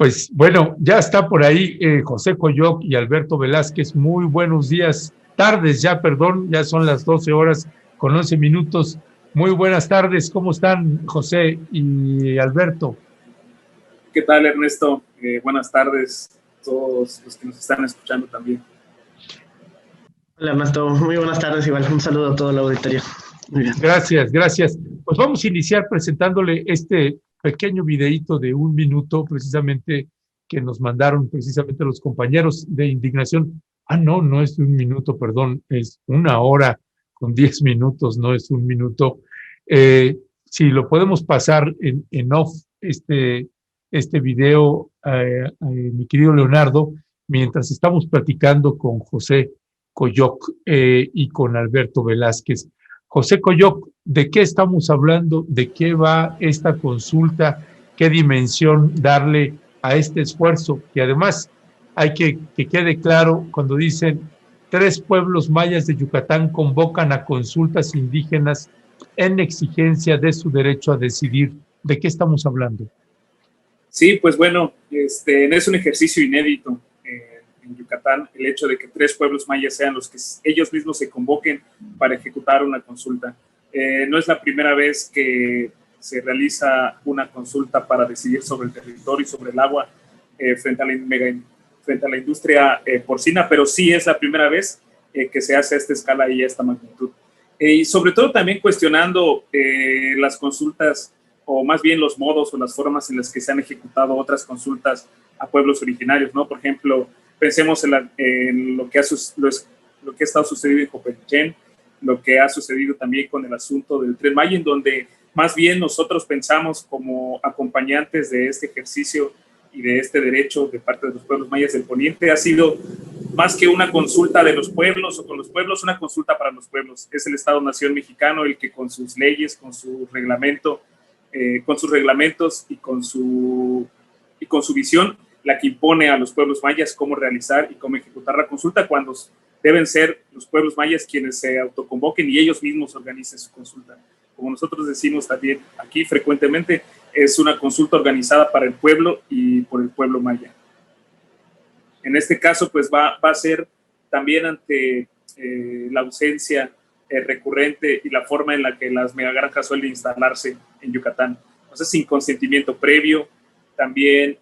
Pues bueno, ya está por ahí José Coyoc y Alberto Velázquez. Muy buenos días, tardes ya, perdón, ya son las 12 horas con 11 minutos. Muy buenas tardes, ¿cómo están José y Alberto? ¿Qué tal, Ernesto? Buenas tardes a todos los que nos están escuchando también. Hola, Ernesto. Muy buenas tardes. Igual un saludo a todo el auditorio. Muy bien. Gracias, gracias. Pues vamos a iniciar presentándole este pequeño videíto de 1 minuto, precisamente, que nos mandaron precisamente los compañeros de Indignación. No es de 1 minuto, perdón, es 1 hora con 10 minutos, no es 1 minuto. Si lo podemos pasar en off, este video, mi querido Leonardo, mientras estamos platicando con José Coyoc y con Alberto Velázquez. José Coyoc, ¿de qué estamos hablando? ¿De qué va esta consulta? ¿Qué dimensión darle a este esfuerzo? Que además hay que quede claro cuando dicen 3 pueblos mayas de Yucatán convocan a consultas indígenas en exigencia de su derecho a decidir. ¿De qué estamos hablando? Sí, pues bueno, es un ejercicio inédito en Yucatán el hecho de que 3 pueblos mayas sean los que ellos mismos se convoquen para ejecutar una consulta. No es la primera vez que se realiza una consulta para decidir sobre el territorio y sobre el agua frente a la industria porcina, pero sí es la primera vez que se hace a esta escala y a esta magnitud. Y sobre todo también cuestionando las consultas, o más bien los modos o las formas en las que se han ejecutado otras consultas a pueblos originarios, ¿no? Por ejemplo, pensemos en lo que ha estado sucediendo en Jopelchen, lo que ha sucedido también con el asunto del Tren Maya, en donde más bien nosotros pensamos como acompañantes de este ejercicio y de este derecho de parte de los pueblos mayas del Poniente, ha sido más que una consulta de los pueblos o con los pueblos, una consulta para los pueblos. Es el Estado-Nación mexicano el que con sus leyes, con su reglamento, con sus reglamentos y con su visión, la que impone a los pueblos mayas cómo realizar y cómo ejecutar la consulta, cuando deben ser los pueblos mayas quienes se autoconvoquen y ellos mismos organicen su consulta. Como nosotros decimos también aquí frecuentemente, es una consulta organizada para el pueblo y por el pueblo maya. En este caso, pues va a ser también ante la ausencia recurrente y la forma en la que las megagranjas suelen instalarse en Yucatán. Entonces, sin consentimiento previo, también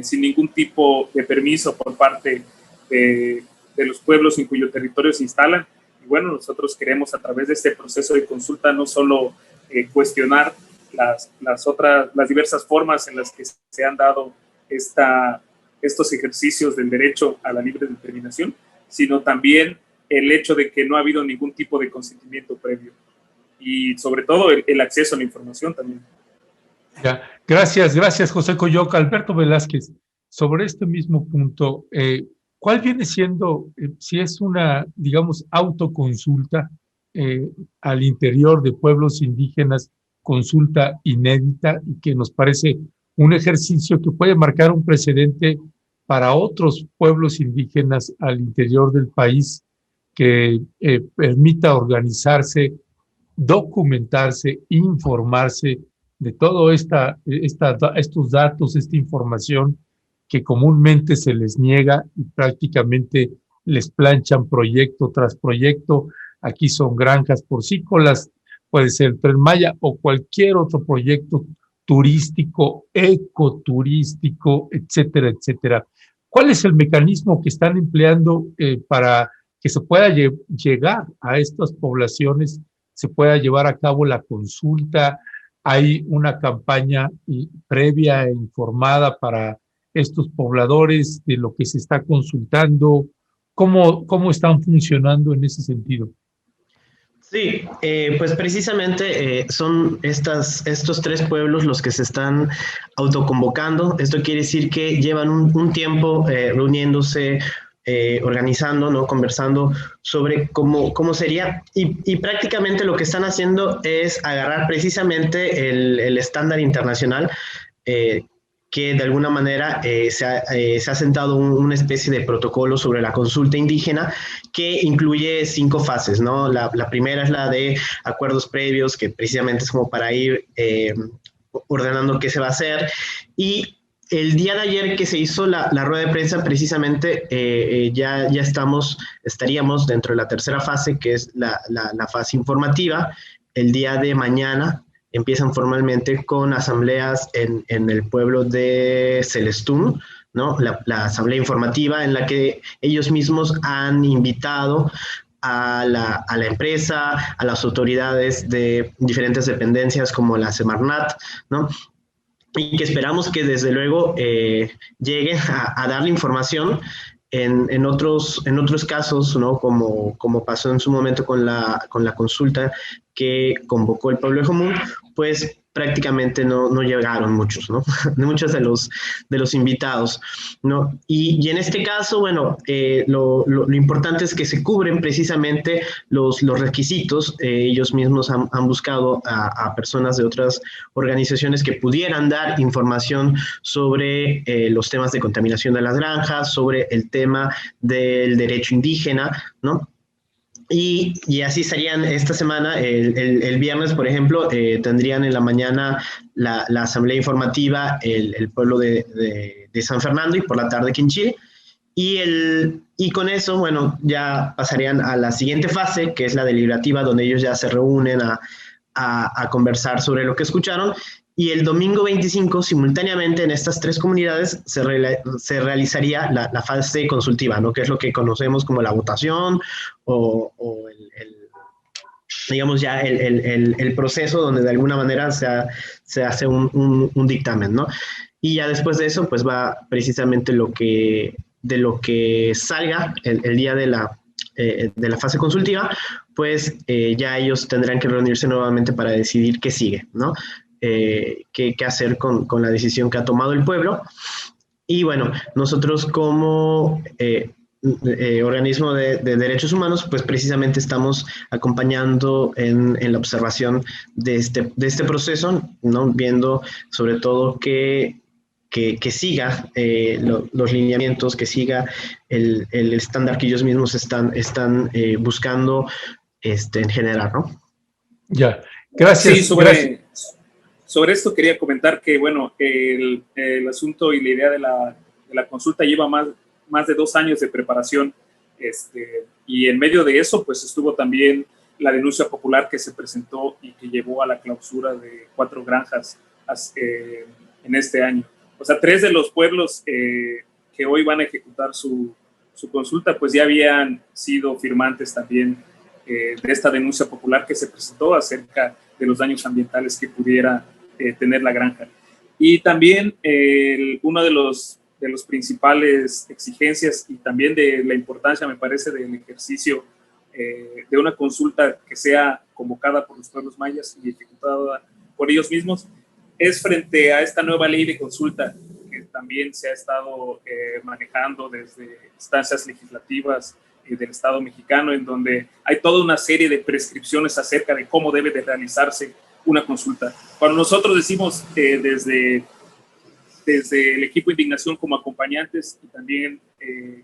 sin ningún tipo de permiso por parte de los pueblos en cuyo territorio se instalan. Y bueno, nosotros queremos a través de este proceso de consulta no solo cuestionar las diversas formas en las que se han dado estos ejercicios del derecho a la libre determinación, sino también el hecho de que no ha habido ningún tipo de consentimiento previo y sobre todo el acceso a la información también. Ya. Gracias José Coyoc. Alberto Velázquez, sobre este mismo punto, ¿cuál viene siendo, si es una, digamos, autoconsulta al interior de pueblos indígenas, consulta inédita y que nos parece un ejercicio que puede marcar un precedente para otros pueblos indígenas al interior del país, que permita organizarse, documentarse, informarse de todo estos datos, esta información que comúnmente se les niega y prácticamente les planchan proyecto tras proyecto? Aquí son granjas porcícolas, puede ser el Tren Maya o cualquier otro proyecto turístico, ecoturístico, etcétera, etcétera. ¿Cuál es el mecanismo que están empleando para que se pueda llegar a estas poblaciones, se pueda llevar a cabo la consulta? ¿Hay una campaña previa e informada para estos pobladores de lo que se está consultando? ¿Cómo están funcionando en ese sentido? Sí, pues precisamente son estos 3 pueblos los que se están autoconvocando. Esto quiere decir que llevan un tiempo reuniéndose, organizando, ¿no? Conversando sobre cómo sería. Y prácticamente lo que están haciendo es agarrar precisamente el estándar internacional que de alguna manera se ha sentado una especie de protocolo sobre la consulta indígena que incluye 5 fases, ¿no? La primera es la de acuerdos previos, que precisamente es como para ir ordenando qué se va a hacer, y el día de ayer que se hizo la rueda de prensa, precisamente ya estaríamos dentro de la tercera fase, que es la fase informativa. El día de mañana empiezan formalmente con asambleas en el pueblo de Celestún, ¿no? La asamblea informativa en la que ellos mismos han invitado a la empresa, a las autoridades de diferentes dependencias como la Semarnat, ¿no? Y que esperamos que desde luego lleguen a dar la información en otros casos, ¿no? Como pasó en su momento con la consulta que convocó el pueblo de Jomún, pues prácticamente no llegaron muchos, ¿no? Muchos de los invitados, ¿no? Y en este caso, bueno, lo importante es que se cubren precisamente los requisitos. Ellos mismos han buscado a personas de otras organizaciones que pudieran dar información sobre los temas de contaminación de las granjas, sobre el tema del derecho indígena, ¿no? Y así serían esta semana, el viernes, por ejemplo, tendrían en la mañana la asamblea informativa el pueblo de San Fernando y por la tarde Quinchil. Y con eso, bueno, ya pasarían a la siguiente fase, que es la deliberativa, donde ellos ya se reúnen a conversar sobre lo que escucharon. Y el domingo 25, simultáneamente en estas tres comunidades, se realizaría la fase consultiva, ¿no? Que es lo que conocemos como la votación o digamos ya el proceso donde de alguna manera se hace un dictamen, ¿no? Y ya después de eso, pues va precisamente de lo que salga el día de la fase consultiva, pues ya ellos tendrán que reunirse nuevamente para decidir qué sigue, ¿no? Qué hacer con la decisión que ha tomado el pueblo. Y bueno, nosotros como organismo de derechos humanos, pues precisamente estamos acompañando en la observación de este proceso, ¿no? Viendo sobre todo que siga los lineamientos, que siga el estándar que ellos mismos están buscando en general, ¿no? Ya, gracias. Sí, gracias. Sobre esto quería comentar que, bueno, el asunto y la idea de la consulta lleva más de 2 años de preparación, y en medio de eso, pues estuvo también la denuncia popular que se presentó y que llevó a la clausura de 4 granjas en este año. O sea, 3 de los pueblos que hoy van a ejecutar su consulta, pues ya habían sido firmantes también de esta denuncia popular que se presentó acerca de los daños ambientales que pudiera tener la granja. Y también uno de los principales exigencias y también de la importancia, me parece, del ejercicio de una consulta que sea convocada por los pueblos mayas y ejecutada por ellos mismos, es frente a esta nueva ley de consulta que también se ha estado manejando desde instancias legislativas del Estado mexicano, en donde hay toda una serie de prescripciones acerca de cómo debe de realizarse una consulta. Cuando nosotros decimos desde el equipo de indignación como acompañantes y también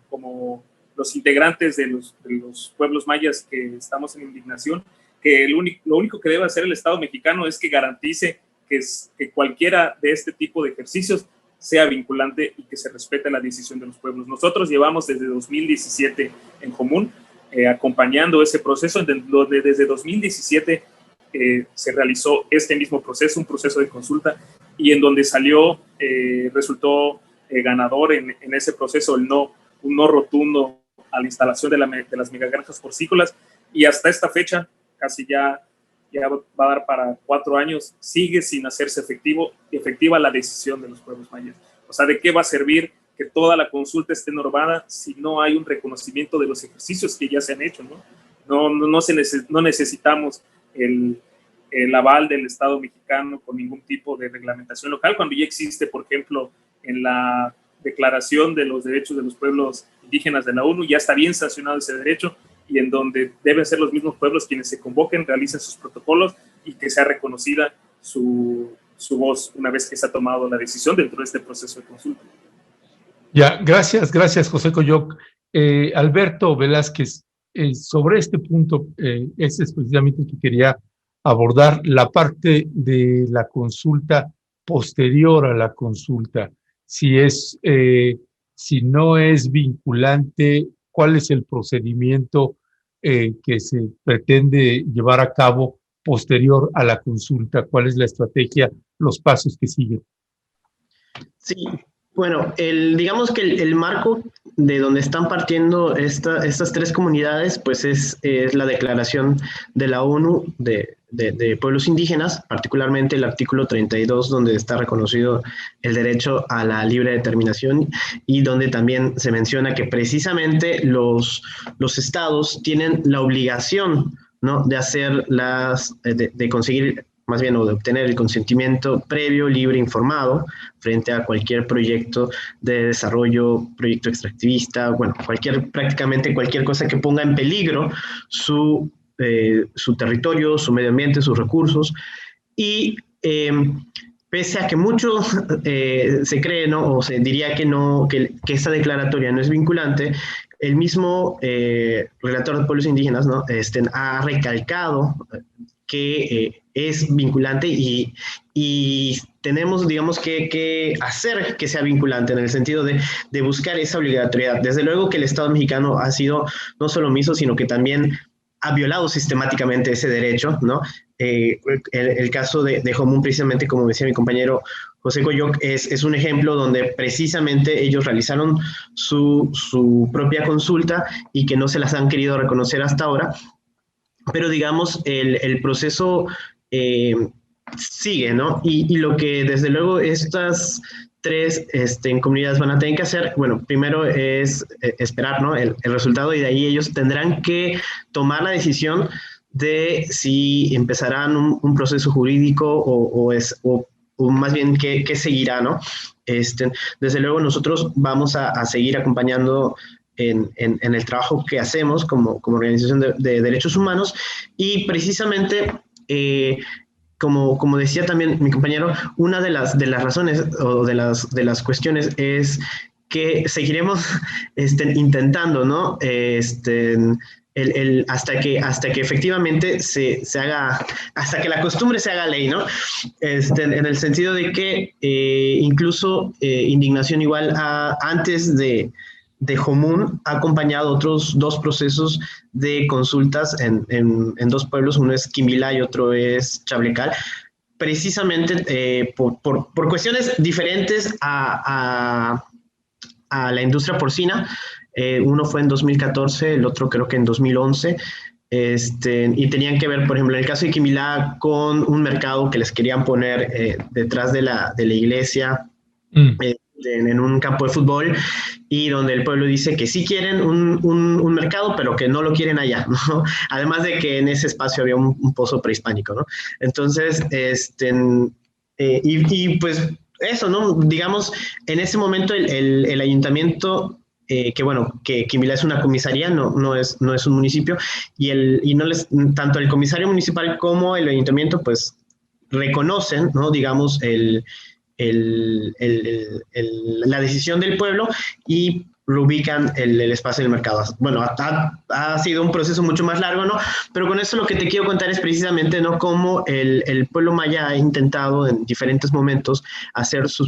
como los integrantes de los pueblos mayas que estamos en indignación, que lo único que debe hacer el Estado mexicano es que garantice que cualquiera de este tipo de ejercicios sea vinculante y que se respete la decisión de los pueblos. Nosotros llevamos desde 2017 en Jomún acompañando ese proceso, donde desde 2017 se realizó este mismo proceso, un proceso de consulta, y en donde resultó ganador en ese proceso un no rotundo a la instalación de las megagranjas porcícolas, y hasta esta fecha, casi ya va a dar para 4 años, sigue sin hacerse efectiva la decisión de los pueblos mayas. O sea, ¿de qué va a servir que toda la consulta esté normada si no hay un reconocimiento de los ejercicios que ya se han hecho, ¿no? No necesitamos el aval del Estado mexicano con ningún tipo de reglamentación local, cuando ya existe, por ejemplo, en la Declaración de los Derechos de los Pueblos Indígenas de la ONU, ya está bien sancionado ese derecho, y en donde deben ser los mismos pueblos quienes se convoquen, realicen sus protocolos y que sea reconocida su voz una vez que se ha tomado la decisión dentro de este proceso de consulta. Ya, gracias José Coyoc. Alberto Velázquez, sobre este punto, ese es precisamente el que quería abordar, la parte de la consulta posterior a la consulta. si no es vinculante, cuál es el procedimiento que se pretende llevar a cabo posterior a la consulta, cuál es la estrategia, los pasos que siguen. Sí, bueno, digamos que el marco de donde están partiendo estas tres comunidades, pues es la Declaración de la ONU de Pueblos Indígenas, particularmente el artículo 32, donde está reconocido el derecho a la libre determinación y donde también se menciona que precisamente los estados tienen la obligación, ¿no?, de hacer de conseguir más bien, o de obtener el consentimiento previo, libre, informado, frente a cualquier proyecto de desarrollo, proyecto extractivista, bueno, prácticamente cualquier cosa que ponga en peligro su territorio, su medio ambiente, sus recursos. Y pese a que mucho se cree, ¿no?, o se diría que no, que esta declaratoria no es vinculante, el mismo relator de pueblos indígenas, ¿no?, ha recalcado que es vinculante y tenemos, digamos, que hacer que sea vinculante en el sentido de buscar esa obligatoriedad. Desde luego que el Estado mexicano ha sido no solo omiso, sino que también ha violado sistemáticamente ese derecho, ¿no? El caso de Jomún, precisamente, como decía mi compañero José Coyoc, es un ejemplo donde precisamente ellos realizaron su propia consulta y que no se las han querido reconocer hasta ahora. Pero digamos, el proceso sigue, ¿no? Y lo que desde luego estas tres comunidades van a tener que hacer, bueno, primero es esperar, ¿no?, el resultado, y de ahí ellos tendrán que tomar la decisión de si empezarán un proceso jurídico o más bien qué seguirá, ¿no? Desde luego nosotros vamos a seguir acompañando en el trabajo que hacemos como organización de derechos humanos, y precisamente, como decía también mi compañero, una de las razones o de las cuestiones es que seguiremos intentando, ¿no?, hasta que efectivamente se haga, hasta que la costumbre se haga ley, ¿no? En el sentido de que incluso Indignación Igual antes de Jomún ha acompañado otros dos procesos de consultas en dos pueblos, uno es Quimbilá y otro es Chablecal, precisamente por cuestiones diferentes a la industria porcina. Uno fue en 2014, el otro creo que en 2011, y tenían que ver, por ejemplo, en el caso de Quimbilá, con un mercado que les querían poner detrás de la iglesia, en un campo de fútbol, y donde el pueblo dice que sí quieren un mercado, pero que no lo quieren allá, ¿no? Además de que en ese espacio había un pozo prehispánico, ¿no? Entonces, pues eso, ¿no? Digamos, en ese momento el ayuntamiento, que bueno, que Quimbilá es una comisaría, no es un municipio, y tanto el comisario municipal como el ayuntamiento, pues, reconocen, ¿no?, digamos, la decisión del pueblo y reubican el espacio del mercado. Bueno, ha sido un proceso mucho más largo, ¿no? Pero con eso lo que te quiero contar es precisamente, ¿no?, cómo el pueblo maya ha intentado en diferentes momentos hacer sus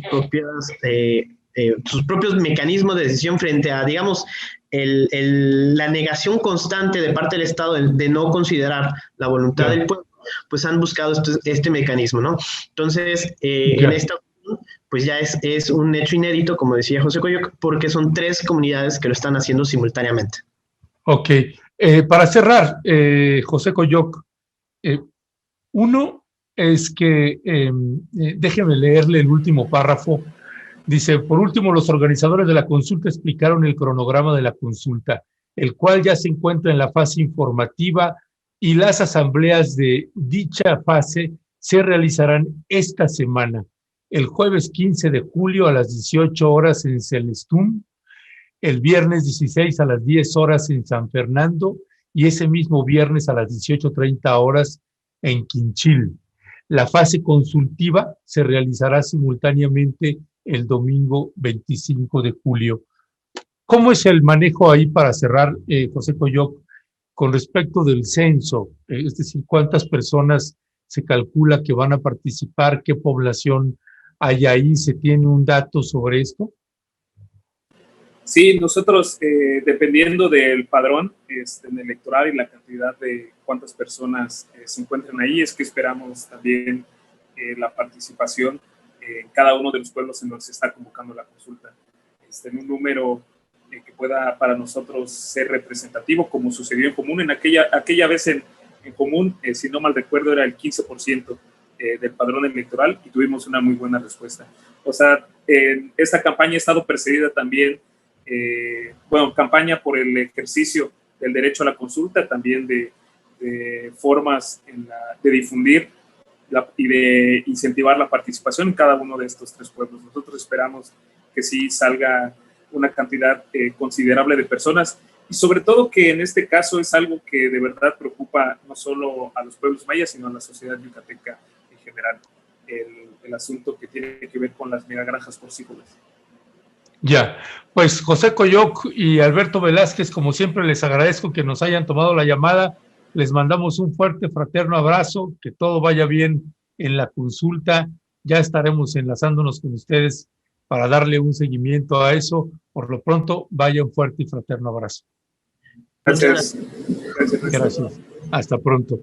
propios mecanismos de decisión frente a, digamos, la negación constante de parte del Estado de no considerar la voluntad del pueblo, pues han buscado este mecanismo, ¿no? Entonces, en esta pues ya es un hecho inédito, como decía José Coyoc, porque son tres comunidades que lo están haciendo simultáneamente. Ok. Para cerrar, José Coyoc, uno es que, déjeme leerle el último párrafo. Dice, por último, los organizadores de la consulta explicaron el cronograma de la consulta, el cual ya se encuentra en la fase informativa, y las asambleas de dicha fase se realizarán esta semana. El jueves 15 de julio a las 18 horas en Celestún, el viernes 16 a las 10 horas en San Fernando y ese mismo viernes a las 18:30 horas en Quinchil. La fase consultiva se realizará simultáneamente el domingo 25 de julio. ¿Cómo es el manejo ahí para cerrar, José Coyoc, con respecto del censo? Es decir, ¿cuántas personas se calcula que van a participar? ¿Qué población ahí se tiene un dato sobre esto? Sí, nosotros, dependiendo del padrón electoral y la cantidad de cuántas personas se encuentran ahí, es que esperamos también la participación en cada uno de los pueblos en donde se está convocando la consulta. En un número que pueda para nosotros ser representativo, como sucedió en Común. En aquella vez en Común, si no mal recuerdo, era el 15% del padrón electoral y tuvimos una muy buena respuesta. O sea, esta campaña ha estado precedida también, campaña por el ejercicio del derecho a la consulta, también de formas de difundir y de incentivar la participación en cada uno de estos tres pueblos. Nosotros esperamos que sí salga una cantidad considerable de personas y sobre todo que en este caso es algo que de verdad preocupa no solo a los pueblos mayas, sino a la sociedad yucateca en general, el asunto que tiene que ver con las megagranjas porcícolas. Ya, pues José Coyoc y Alberto Velázquez, como siempre les agradezco que nos hayan tomado la llamada, les mandamos un fuerte fraterno abrazo, que todo vaya bien en la consulta, ya estaremos enlazándonos con ustedes para darle un seguimiento a eso. Por lo pronto, vaya un fuerte y fraterno abrazo. Gracias. Gracias. Hasta pronto.